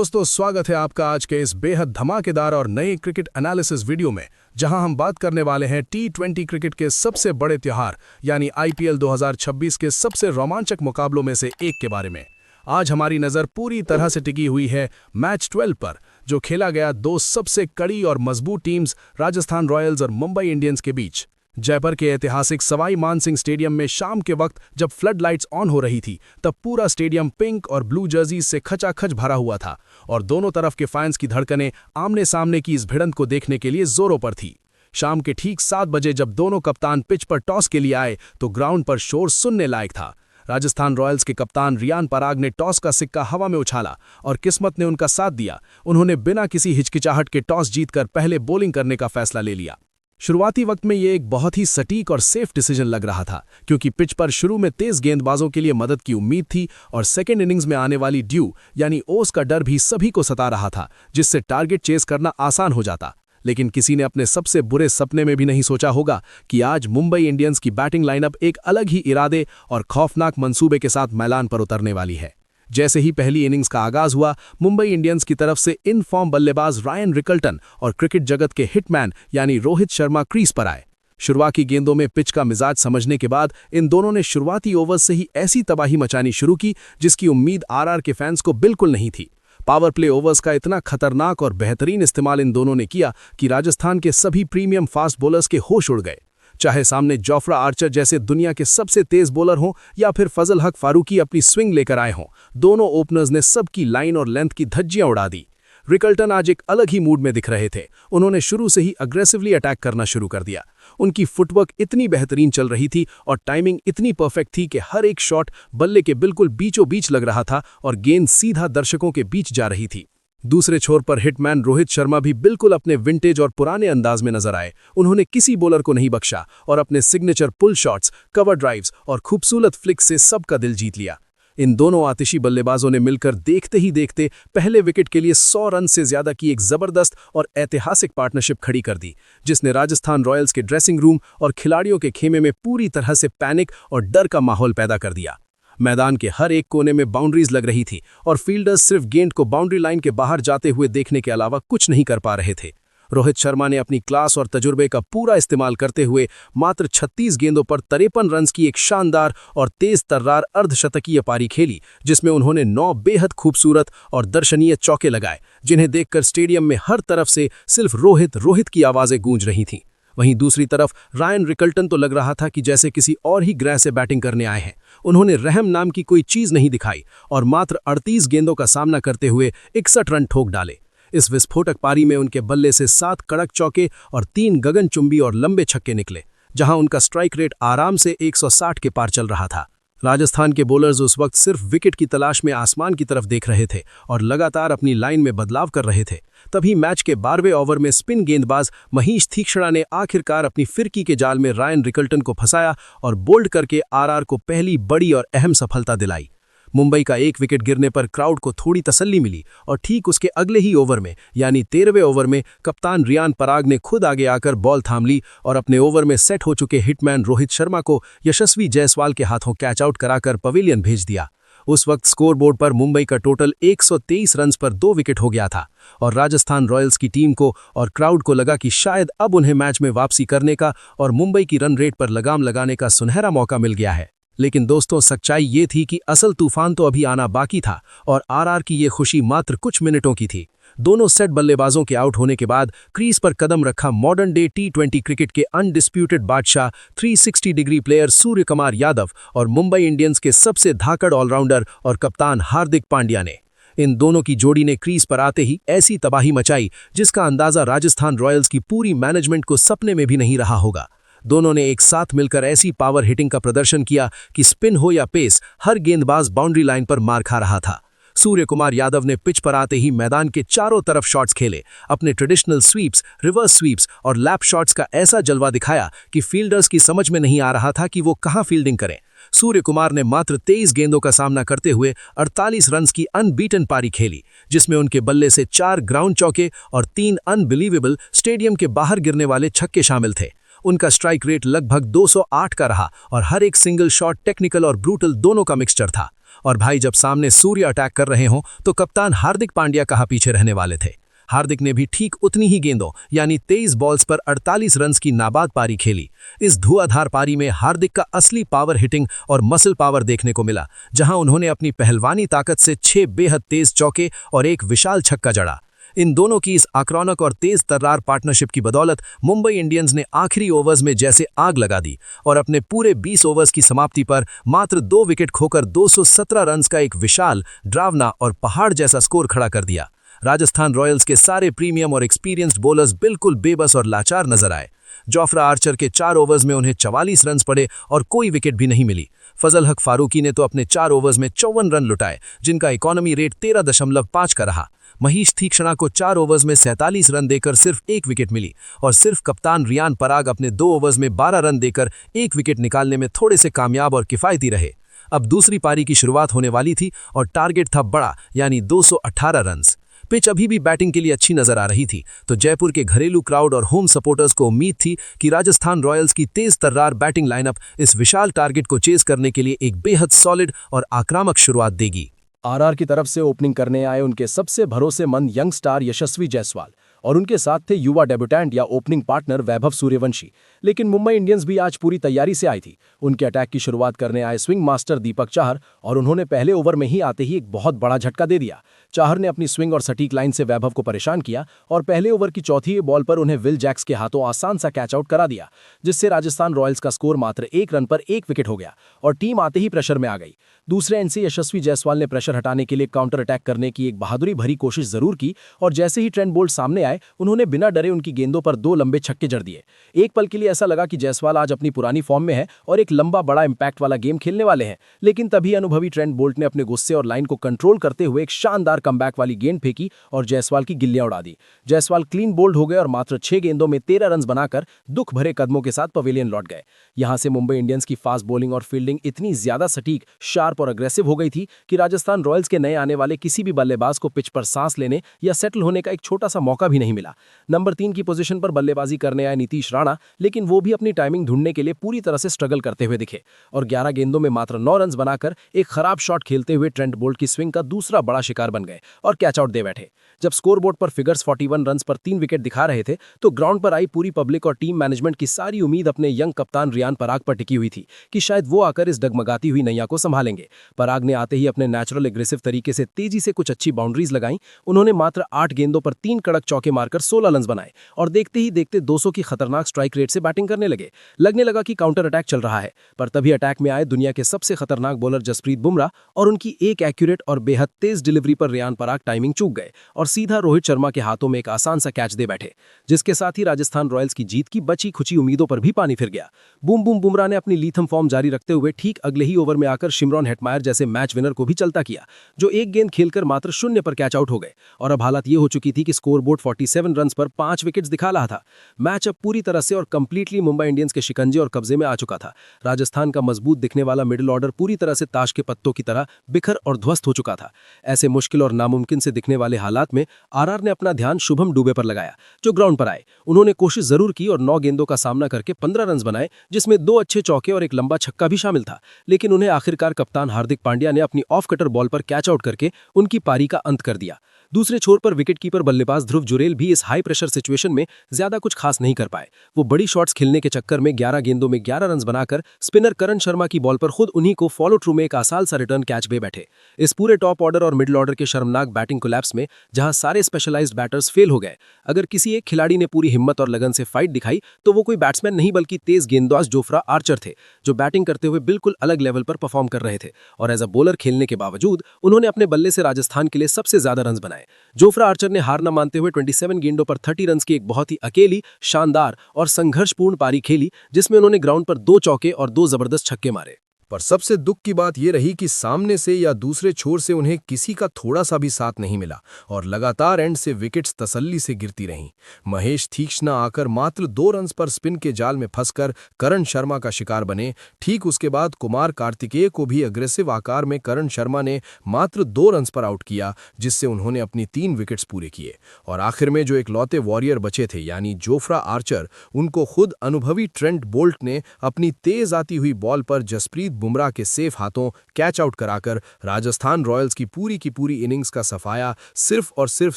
दोस्तों, स्वागत है आपका आज के इस बेहद धमाकेदार और नए क्रिकेट एनालिसिस वीडियो में, जहां हम बात करने वाले हैं टी20 क्रिकेट के सबसे बड़े त्योहार यानी आईपीएल 2026 के सबसे रोमांचक मुकाबलों में से एक के बारे में। आज हमारी नज़र पूरी तरह से टिकी हुई है मैच 12 पर, जो खेला गया दो सबसे कड़ी और मजबूत टीम्स राजस्थान रॉयल्स और मुंबई इंडियंस के बीच। जयपुर के ऐतिहासिक सवाई मानसिंह स्टेडियम में शाम के वक्त जब फ्लड लाइट्स ऑन हो रही थी, तब पूरा स्टेडियम पिंक और ब्लू जर्सीज से खचाखच भरा हुआ था और दोनों तरफ के फैंस की धड़कनें आमने सामने की इस भिड़ंत को देखने के लिए जोरों पर थी। शाम के ठीक 7 बजे जब दोनों कप्तान पिच पर टॉस के लिए आए तो ग्राउंड पर शोर सुनने लायक था। राजस्थान रॉयल्स के कप्तान रियान पराग ने टॉस का सिक्का हवा में उछाला और किस्मत ने उनका साथ दिया। उन्होंने बिना किसी हिचकिचाहट के टॉस जीतकर पहले बॉलिंग करने का फैसला ले लिया। शुरुआती वक्त में ये एक बहुत ही सटीक और सेफ डिसीजन लग रहा था, क्योंकि पिच पर शुरू में तेज गेंदबाजों के लिए मदद की उम्मीद थी और सेकेंड इनिंग्स में आने वाली ड्यू यानी ओस का डर भी सभी को सता रहा था, जिससे टारगेट चेस करना आसान हो जाता। लेकिन किसी ने अपने सबसे बुरे सपने में भी नहीं सोचा होगा कि आज मुंबई इंडियंस की बैटिंग लाइनअप एक अलग ही इरादे और खौफनाक मंसूबे के साथ मैदान पर उतरने वाली है। जैसे ही पहली इनिंग्स का आगाज हुआ, मुंबई इंडियंस की तरफ से इन फॉर्म बल्लेबाज रायन रिकल्टन और क्रिकेट जगत के हिटमैन यानी रोहित शर्मा क्रीज पर आए। शुरुआती गेंदों में पिच का मिजाज समझने के बाद इन दोनों ने शुरुआती ओवर्स से ही ऐसी तबाही मचानी शुरू की जिसकी उम्मीद आरआर के फैंस को बिल्कुल नहीं थी। पावर प्ले ओवर्स का इतना खतरनाक और बेहतरीन इस्तेमाल इन दोनों ने किया कि राजस्थान के सभी प्रीमियम फास्ट बॉलर्स के होश उड़ गए। चाहे सामने जोफ्रा आर्चर जैसे दुनिया के सबसे तेज बॉलर हों या फिर फजल हक फारूकी अपनी स्विंग लेकर आए हों, दोनों ओपनर्स ने सबकी लाइन और लेंथ की धज्जियां उड़ा दी। रिकल्टन आज एक अलग ही मूड में दिख रहे थे। उन्होंने शुरू से ही अग्रेसिवली अटैक करना शुरू कर दिया। उनकी फुटवर्क इतनी बेहतरीन चल रही थी और टाइमिंग इतनी परफेक्ट थी कि हर एक शॉट बल्ले के बिल्कुल बीचों बीच लग रहा था और गेंद सीधा दर्शकों के बीच जा रही थी। दूसरे छोर पर हिटमैन रोहित शर्मा भी बिल्कुल अपने विंटेज और पुराने अंदाज में नजर आए। उन्होंने किसी बॉलर को नहीं बख्शा और अपने सिग्नेचर पुल शॉट्स, कवर ड्राइव्स और खूबसूरत फ्लिक्स से सबका दिल जीत लिया। इन दोनों आतिशी बल्लेबाजों ने मिलकर देखते ही देखते पहले विकेट के लिए 100 रन से ज्यादा की एक जबरदस्त और ऐतिहासिक पार्टनरशिप खड़ी कर दी, जिसने राजस्थान रॉयल्स के ड्रेसिंग रूम और खिलाड़ियों के खेमे में पूरी तरह से पैनिक और डर का माहौल पैदा कर दिया। मैदान के हर एक कोने में बाउंड्रीज लग रही थी और फील्डर्स सिर्फ गेंद को बाउंड्री लाइन के बाहर जाते हुए देखने के अलावा कुछ नहीं कर पा रहे थे। रोहित शर्मा ने अपनी क्लास और तजुर्बे का पूरा इस्तेमाल करते हुए मात्र 36 गेंदों पर 53 रन की एक शानदार और तेज तर्रार अर्धशतकीय पारी खेली, जिसमें उन्होंने 9 बेहद खूबसूरत और दर्शनीय चौके लगाए, जिन्हें देखकर स्टेडियम में हर तरफ से सिर्फ रोहित रोहित की आवाजें गूंज रही थीं। वहीं दूसरी तरफ रायन रिकल्टन तो लग रहा था कि जैसे किसी और ही ग्रह से बैटिंग करने आए हैं। उन्होंने रहम नाम की कोई चीज नहीं दिखाई और मात्र 38 गेंदों का सामना करते हुए 61 रन ठोक डाले। इस विस्फोटक पारी में उनके बल्ले से 7 कड़क चौके और 3 गगनचुंबी और लंबे छक्के निकले, जहां उनका स्ट्राइक रेट आराम से 160 के पार चल रहा था। राजस्थान के बॉलर्स उस वक्त सिर्फ विकेट की तलाश में आसमान की तरफ देख रहे थे और लगातार अपनी लाइन में बदलाव कर रहे थे। तभी मैच के 12वें ओवर में स्पिन गेंदबाज महीश तीक्ष्णा ने आखिरकार अपनी फिरकी के जाल में रायन रिकल्टन को फंसाया और बोल्ड करके आरआर को पहली बड़ी और अहम सफलता दिलाई। मुंबई का एक विकेट गिरने पर क्राउड को थोड़ी तसल्ली मिली और ठीक उसके अगले ही ओवर में यानी 13वें ओवर में कप्तान रियान पराग ने खुद आगे आकर बॉल थाम ली और अपने ओवर में सेट हो चुके हिटमैन रोहित शर्मा को यशस्वी जायसवाल के हाथों कैच आउट कराकर पवेलियन भेज दिया। उस वक्त स्कोरबोर्ड पर मुंबई का टोटल 123 रन्स पर 2 विकेट हो गया था और राजस्थान रॉयल्स की टीम को और क्राउड को लगा कि शायद अब उन्हें मैच में वापसी करने का और मुंबई की रन रेट पर लगाम लगाने का सुनहरा मौका मिल गया है। लेकिन दोस्तों, सच्चाई ये थी कि असल तूफान तो अभी आना बाकी था और आरआर की ये खुशी मात्र कुछ मिनटों की थी। दोनों सेट बल्लेबाजों के आउट होने के बाद क्रीज पर कदम रखा मॉडर्न डे टी20 क्रिकेट के अनडिस्प्यूटेड बादशाह 360 डिग्री प्लेयर सूर्यकुमार यादव और मुंबई इंडियंस के सबसे धाकड़ ऑलराउंडर और कप्तान हार्दिक पांड्या ने। इन दोनों की जोड़ी ने क्रीज पर आते ही ऐसी तबाही मचाई जिसका अंदाजा राजस्थान रॉयल्स की पूरी मैनेजमेंट को सपने में भी नहीं रहा होगा। दोनों ने एक साथ मिलकर ऐसी पावर हिटिंग का प्रदर्शन किया कि स्पिन हो या पेस, हर गेंदबाज बाउंड्री लाइन पर मार खा रहा था। सूर्यकुमार यादव ने पिच पर आते ही मैदान के चारों तरफ शॉट्स खेले, अपने ट्रेडिशनल स्वीप्स, रिवर्स स्वीप्स और लैप शॉट्स का ऐसा जलवा दिखाया कि फील्डर्स की समझ में नहीं आ रहा था कि वो कहां फील्डिंग करें। सूर्यकुमार ने मात्र 23 गेंदों का सामना करते हुए 48 रन्स की अनबीटन पारी खेली, जिसमें उनके बल्ले से 4 ग्राउंड चौके और 3 अनबिलीवेबल स्टेडियम के बाहर गिरने वाले छक्के शामिल थे। उनका स्ट्राइक रेट लगभग 208 का रहा और हर एक सिंगल शॉट टेक्निकल और ब्रूटल दोनों का मिक्सचर था। और भाई जब सामने सूर्य अटैक कर रहे हों तो कप्तान हार्दिक पांड्या कहाँ पीछे रहने वाले थे। हार्दिक ने भी ठीक उतनी ही गेंदों यानी 23 बॉल्स पर 48 रन्स की नाबाद पारी खेली। इस धुआंधार पारी में हार्दिक का असली पावर हिटिंग और मसल पावर देखने को मिला, जहां उन्होंने अपनी पहलवानी ताकत से 6 बेहद तेज चौके और एक विशाल छक्का जड़ा। इन दोनों की इस आक्रामक और तेज तर्रार पार्टनरशिप की बदौलत मुंबई इंडियंस ने आखिरी ओवर्स में जैसे आग लगा दी और अपने पूरे 20 ओवर्स की समाप्ति पर मात्र 2 विकेट खोकर 217 रन्स का एक विशाल, डरावना और पहाड़ जैसा स्कोर खड़ा कर दिया। राजस्थान रॉयल्स के सारे प्रीमियम और एक्सपीरियंस्ड बॉलर्स बिल्कुल बेबस और लाचार नजर आए। जोफ्रा आर्चर के 4 ओवर्स में उन्हें 44 रन्स पड़े और कोई विकेट भी नहीं मिली। फजल हक फारूकी ने तो अपने 4 ओवर्स में 54 रन लुटाए, जिनका इकोनॉमी रेट 13.5 का रहा। महीश तीक्ष्णा को 4 ओवर्स में 47 रन देकर सिर्फ 1 विकेट मिली और सिर्फ कप्तान रियान पराग अपने 2 ओवर्स में 12 रन देकर 1 विकेट निकालने में थोड़े से कामयाब और किफायती रहे। अब दूसरी पारी की शुरुआत होने वाली थी और टारगेट था बड़ा, यानी 218 रन। पिच अभी भी बैटिंग के लिए अच्छी नजर आ रही थी, तो जयपुर के घरेलू क्राउड और होम सपोर्टर्स को उम्मीद थी कि राजस्थान रॉयल्स की तेज तर्रार बैटिंग लाइनअप इस विशाल टारगेट को चेस करने के लिए एक बेहद सॉलिड और आक्रामक शुरुआत देगी। आरआर की तरफ से ओपनिंग करने आए उनके सबसे भरोसेमंद यंग स्टार यशस्वी जायसवाल और उनके साथ थे युवा डेब्यूटेंट या ओपनिंग पार्टनर वैभव सूर्यवंशी। लेकिन मुंबई इंडियंस भी आज पूरी तैयारी से आई थी। उनके अटैक की शुरुआत करने आए स्विंग मास्टर दीपक चाहर और उन्होंने पहले ओवर में ही आते ही एक बहुत बड़ा झटका दे दिया। चाहर ने अपनी स्विंग और सटीक लाइन से वैभव को परेशान किया और पहले ओवर की चौथी बॉल पर उन्हें विल जैक्स के हाथों आसान सा कैच आउट करा दिया, जिससे राजस्थान रॉयल्स का स्कोर मात्र 1 रन पर 1 विकेट हो गया और टीम आते ही प्रेशर में आ गई। दूसरे एंड से यशस्वी जायसवाल ने प्रेशर हटाने के लिए काउंटर अटैक करने की एक बहादुरी भरी कोशिश जरूर की और जैसे ही ट्रेंट बोल्ट सामने आए उन्होंने बिना डरे उनकी गेंदों पर 2 लंबे छक्के जड़ दिए। एक पल के लिए ऐसा लगा कि जायसवाल आज अपनी पुरानी फॉर्म में है और एक लंबा बड़ा इंपैक्ट वाला गेम खेलने वाले हैं, लेकिन तभी अनुभवी ट्रेंट बोल्ट ने अपने गुस्से और लाइन को कंट्रोल करते हुए एक शानदार कमबैक वाली गेंद फेंकी और जायसवाल की गिल्लियां उड़ा दी। जायसवाल क्लीन बोल्ड हो गए और मात्र 6 गेंदों में 13 रन बनाकर दुख भरे कदमों के साथ पवेलियन लौट गए। यहां से मुंबई इंडियंस की फास्ट बॉलिंग और फील्डिंग इतनी ज्यादा सटीक, शार्प और अग्रेसिव हो गई थी कि राजस्थान रॉयल्स के नए आने वाले किसी भी बल्लेबाज को पिच पर सांस लेने या सेटल होने का एक छोटा सा मौका भी नहीं मिला। नंबर 3 की पोजीशन पर बल्लेबाजी करने आए नीतीश राणा, लेकिन वो भी अपनी टाइमिंग ढूंढने के लिए पूरी तरह से स्ट्रगल करते हुए दिखे और 11 गेंदों में मात्र 9 रन बनाकर एक खराब शॉट खेलते हुए ट्रेंट बोल्ट की स्विंग का दूसरा बड़ा शिकार बन गए और कैच आउट दे बैठे। जब स्कोरबोर्ड पर फिगर्स 41 रन पर 3 विकेट दिखा रहे थे तो ग्राउंड पर आई पूरी पब्लिक और टीम मैनेजमेंट की सारी उम्मीद अपने यंग कप्तान रियान पराग पर टिकी हुई थी कि शायद वो आकर इस डगमगाती हुई नैया को संभालेंगे। पराग ने आते ही अपने नेचुरल एग्रेसिव तरीके से तेजी से कुछ अच्छी बाउंड्रीज लगाई। उन्होंने मात्र 8 गेंदों पर 3 कड़क चौके मारकर 16 रन बनाए और देखते ही देखते 200 की खतरनाक स्ट्राइक रेट से बैटिंग करने लगे। लगने लगा कि काउंटर अटैक चल रहा है, पर तभी अटैक में आए दुनिया के सबसे खतरनाक बॉलर जसप्रीत बुमराह और उनकी एक एक्यूरेट और बेहद तेज डिलीवरी पर रियान पराग टाइमिंग चूक गए और सीधा रोहित शर्मा के हाथों में एक आसान सा कैच दे बैठे, जिसके साथ ही राजस्थान रॉयल्स की जीत की बची खुची उम्मीदों पर भी पानी फिर गया। बूम बूम बुमराह ने अपनी लीथम फॉर्म जारी रखते हुए ठीक अगले ही ओवर में आकर शिमरॉन हेटमायर जैसे मैच विनर को भी चलता किया, जो एक गेंद खेलकर मात्र 0 पर कैच आउट हो गए और अब हालत ये हो चुकी थी कि स्कोरबोर्ड 47 रन पर 5 विकेट्स दिखा रहा था। मैच अब पूरी तरह से और कंप्लीटली मुंबई इंडियंस के शिकंजे और कब्जे में आ चुका था। राजस्थान का मजबूत दिखने वाला मिडिल ऑर्डर पूरी तरह से ताश के पत्तों की तरह बिखर और ध्वस्त हो चुका था। ऐसे मुश्किल और नामुमकिन से दिखने वाले हालात में आरआर ने अपना ध्यान शुभम दुबे पर लगाया, जो ग्राउंड पर आए। उन्होंने कोशिश जरूर की और 9 गेंदों का सामना करके 15 रन बनाए, जिसमें 2 अच्छे चौके और एक लंबा छक्का भी शामिल था, लेकिन उन्हें आखिरकार कप्तान हार्दिक पांड्या ने अपनी ऑफ कटर बॉल पर कैच आउट करके उनकी पारी का अंत कर दिया। दूसरे छोर पर विकेटकीपर बल्लेबाज ध्रुव जुरेल भी इस हाई प्रेशर सिचुएशन में ज्यादा कुछ खास नहीं कर पाए। वो बड़ी शॉट्स खेलने के चक्कर में 11 गेंदों में 11 रन बनाकर स्पिनर करण शर्मा की बॉल पर खुद उन्हीं को फॉलो थ्रू में एक आसान सा रिटर्न कैच दे बैठे। इस पूरे टॉप ऑर्डर और मिडिल ऑर्डर के शर्मनाक बैटिंग कोलैप्स में जहां सारे स्पेशलाइज्ड बैटर्स फेल हो गए, अगर किसी एक खिलाड़ी ने पूरी हिम्मत और लगन से फाइट दिखाई तो वो कोई बैट्समैन नहीं बल्कि तेज गेंदबाज जोफ्रा आर्चर थे, जो बैटिंग करते हुए बिल्कुल अलग लेवल पर परफॉर्म कर रहे थे और एज अ बॉलर खेलने के बावजूद उन्होंने अपने बल्ले से राजस्थान के लिए सबसे ज्यादा रन बनाए। जोफ्रा आर्चर ने हार न मानते हुए 27 गेंदों पर 30 रन की एक बहुत ही अकेली, शानदार और संघर्षपूर्ण पारी खेली, जिसमें उन्होंने ग्राउंड पर 2 चौके और 2 जबरदस्त छक्के मारे। पर सबसे दुख की बात यह रही कि सामने से या दूसरे छोर से उन्हें किसी का थोड़ा सा भी साथ नहीं मिला और लगातार एंड से विकेट्स तसल्ली से गिरती रहीं। महेश तीक्ष्णा आकर मात्र 2 रन पर स्पिन के जाल में फंसकर करण शर्मा का शिकार बने। ठीक उसके बाद कुमार कार्तिकेय को भी अग्रेसिव आकार में करण शर्मा ने मात्र 2 रन पर आउट किया, जिससे उन्होंने अपनी 3 विकेट्स पूरे किए और आखिर में जो इकलौते वॉरियर बचे थे यानी जोफ्रा आर्चर, उनको खुद अनुभवी ट्रेंट बोल्ट ने अपनी तेज आती हुई बॉल पर जसप्रीत बुमराह के सेफ हाथों कैच आउट कराकर राजस्थान रॉयल्स की पूरी इनिंग्स का सफाया सिर्फ और सिर्फ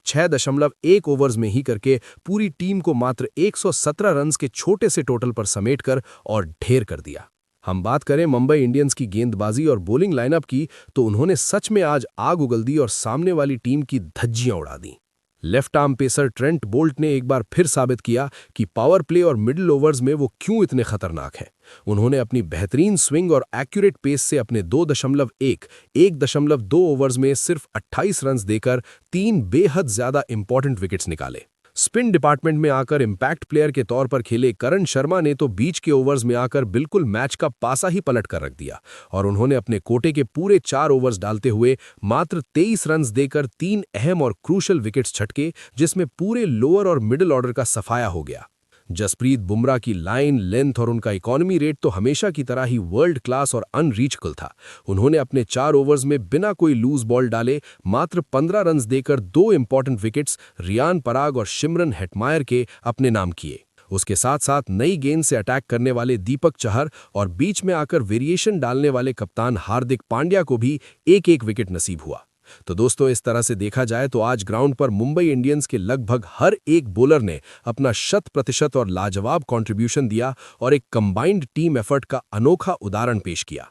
6.1 ओवर्स में ही करके पूरी टीम को मात्र 117 रन्स के छोटे से टोटल पर समेटकर और ढेर कर दिया। हम बात करें मुंबई इंडियंस की गेंदबाजी और बॉलिंग लाइनअप की तो उन्होंने सच में आज आग उगल दी और सामने वाली टीम की धज्जियां उड़ा दी। Left arm pacer Trent Boult ने एक बार फिर साबित किया कि पावर प्ले और मिडिल ओवर्स में वो क्यों इतने खतरनाक हैं। उन्होंने अपनी बेहतरीन स्विंग और एक्यूरेट पेस से अपने 1.2 ओवर्स में सिर्फ 28 रन्स देकर 3 बेहद ज्यादा इंपॉर्टेंट विकेट्स निकाले। स्पिन डिपार्टमेंट में आकर इंपैक्ट प्लेयर के तौर पर खेले करण शर्मा ने तो बीच के ओवर्स में आकर बिल्कुल मैच का पासा ही पलट कर रख दिया और उन्होंने अपने कोटे के पूरे 4 ओवर्स डालते हुए मात्र 23 रन्स देकर 3 अहम और क्रूशल विकेट्स छटके, जिसमें पूरे लोअर और मिडिल ऑर्डर का सफाया हो गया। जसप्रीत बुमराह की लाइन, लेंथ और उनका इकोनॉमी रेट तो हमेशा की तरह ही वर्ल्ड क्लास और अनरीचेबल था। उन्होंने अपने 4 ओवर्स में बिना कोई लूज बॉल डाले मात्र 15 रन्स देकर 2 इंपॉर्टेंट विकेट्स रियान पराग और शिमरन हेटमायर के अपने नाम किए। उसके साथ साथ नई गेंद से अटैक करने वाले दीपक चहर और बीच में आकर वेरिएशन डालने वाले कप्तान हार्दिक पांड्या को भी एक विकेट नसीब हुआ। तो दोस्तों, इस तरह से देखा जाए तो आज ग्राउंड पर मुंबई इंडियंस के लगभग हर एक बॉलर ने अपना 100% और लाजवाब कंट्रीब्यूशन दिया और एक कंबाइंड टीम एफर्ट का अनोखा उदाहरण पेश किया।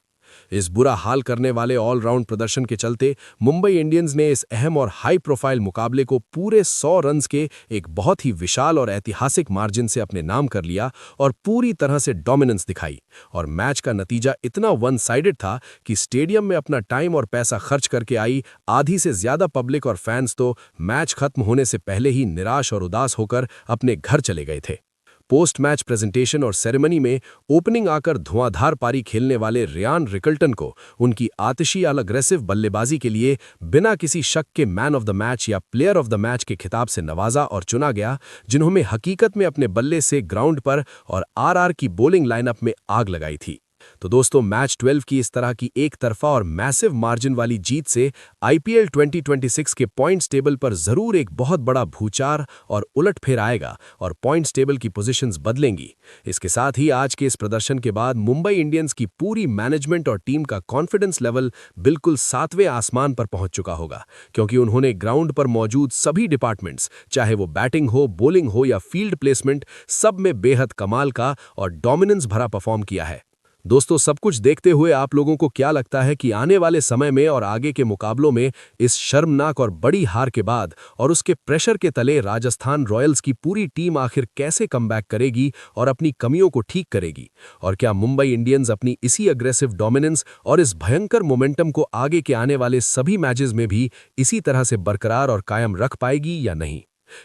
इस बुरा हाल करने वाले ऑलराउंड प्रदर्शन के चलते मुंबई इंडियंस ने इस अहम और हाई प्रोफाइल मुकाबले को पूरे 100 रन्स के एक बहुत ही विशाल और ऐतिहासिक मार्जिन से अपने नाम कर लिया और पूरी तरह से डोमिनेंस दिखाई। और मैच का नतीजा इतना वन साइडेड था कि स्टेडियम में अपना टाइम और पैसा खर्च करके आई आधी से ज्यादा पब्लिक और फैंस तो मैच खत्म होने से पहले ही निराश और उदास होकर अपने घर चले गए थे। पोस्ट मैच प्रेजेंटेशन और सेरेमनी में ओपनिंग आकर धुआंधार पारी खेलने वाले रियान रिकल्टन को उनकी आतिशी और अग्रेसिव बल्लेबाजी के लिए बिना किसी शक के मैन ऑफ द मैच या प्लेयर ऑफ द मैच के खिताब से नवाजा और चुना गया, जिन्होंने हकीकत में अपने बल्ले से ग्राउंड पर और आरआर की बॉलिंग लाइनअप में आग लगाई थी। तो दोस्तों, मैच 12 की इस तरह की एक तरफा और मैसिव मार्जिन वाली जीत से आईपीएल 2026 के पॉइंट्स टेबल पर जरूर एक बहुत बड़ा भूचार और उलटफेर आएगा और पॉइंट्स टेबल की पोजीशंस बदलेंगी। इसके साथ ही आज के इस प्रदर्शन के बाद मुंबई इंडियंस की पूरी मैनेजमेंट और टीम का कॉन्फिडेंस लेवल बिल्कुल 7वें आसमान पर पहुंच चुका होगा, क्योंकि उन्होंने ग्राउंड पर मौजूद सभी डिपार्टमेंट्स, चाहे वो बैटिंग हो, बॉलिंग हो या फील्ड प्लेसमेंट, सब में बेहद कमाल का और डोमिनेंस भरा परफॉर्म किया है। दोस्तों, सब कुछ देखते हुए आप लोगों को क्या लगता है कि आने वाले समय में और आगे के मुकाबलों में इस शर्मनाक और बड़ी हार के बाद और उसके प्रेशर के तले राजस्थान रॉयल्स की पूरी टीम आखिर कैसे कमबैक करेगी और अपनी कमियों को ठीक करेगी? और क्या मुंबई इंडियंस अपनी इसी अग्रेसिव डोमिनेंस और इस भयंकर मोमेंटम को आगे के आने वाले सभी मैचेस में भी इसी तरह से बरकरार और कायम रख पाएगी या नहीं?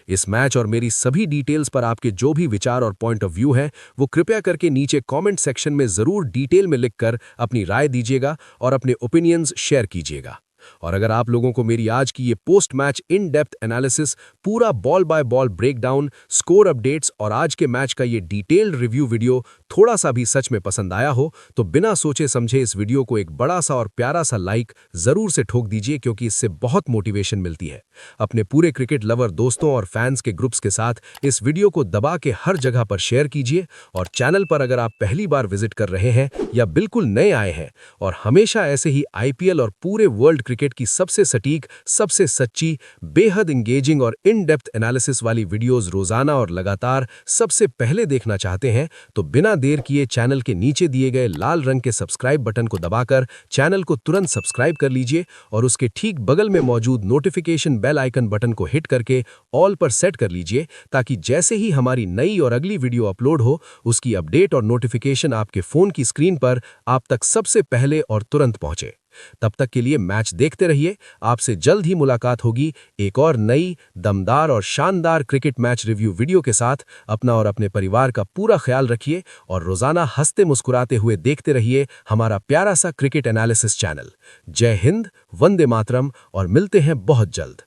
इस मैच और मेरी सभी डिटेल्स पर आपके जो भी विचार और पॉइंट ऑफ व्यू हैं, वो कृपया करके नीचे कमेंट सेक्शन में जरूर डिटेल में लिखकर अपनी राय दीजिएगा और अपने ओपिनियंस शेयर कीजिएगा। और अगर आप लोगों को मेरी आज की ये post match in depth analysis, पूरा ball by ball breakdown, score updates और आज के मैच का ये डिटेल्ड रिव्यू वीडियो थोड़ा सा भी सच में पसंद आया हो, तो बिना सोचे समझे इस वीडियो को एक बड़ा सा और प्यारा सा लाइक जरूर से ठोक दीजिए, क्योंकि इससे बहुत मोटिवेशन मिलती है। अपने पूरे क्रिकेट लवर दोस्तों और फैंस के ग्रुप्स के साथ इस वीडियो को दबा के हर जगह पर शेयर कीजिए। और चैनल पर अगर आप पहली बार विजिट कर रहे हैं या बिल्कुल नए आए हैं और हमेशा ऐसे ही आईपीएल और पूरे वर्ल्ड क्रिकेट की सबसे सटीक, सबसे सच्ची, बेहद इंगेजिंग और इन डेप्थ एनालिसिस वाली वीडियोस रोजाना और लगातार सबसे पहले देखना चाहते हैं, तो बिना देर किए चैनल के नीचे दिए गए लाल रंग के सब्सक्राइब बटन को दबाकर चैनल को तुरंत सब्सक्राइब कर लीजिए और उसके ठीक बगल में मौजूद नोटिफिकेशन बेल आइकन बटन को हिट करके ऑल पर सेट कर लीजिए, ताकि जैसे ही हमारी नई और अगली वीडियो अपलोड हो, उसकी अपडेट और नोटिफिकेशन आपके फोन की स्क्रीन पर आप तक सबसे पहले और तुरंत पहुंचे। तब तक के लिए मैच देखते रहिए। आपसे जल्द ही मुलाकात होगी एक और नई, दमदार और शानदार क्रिकेट मैच रिव्यू वीडियो के साथ। अपना और अपने परिवार का पूरा ख्याल रखिए और रोजाना हंसते मुस्कुराते हुए देखते रहिए हमारा प्यारा सा क्रिकेट एनालिसिस चैनल। जय हिंद, वंदे मातरम और मिलते हैं बहुत जल्द।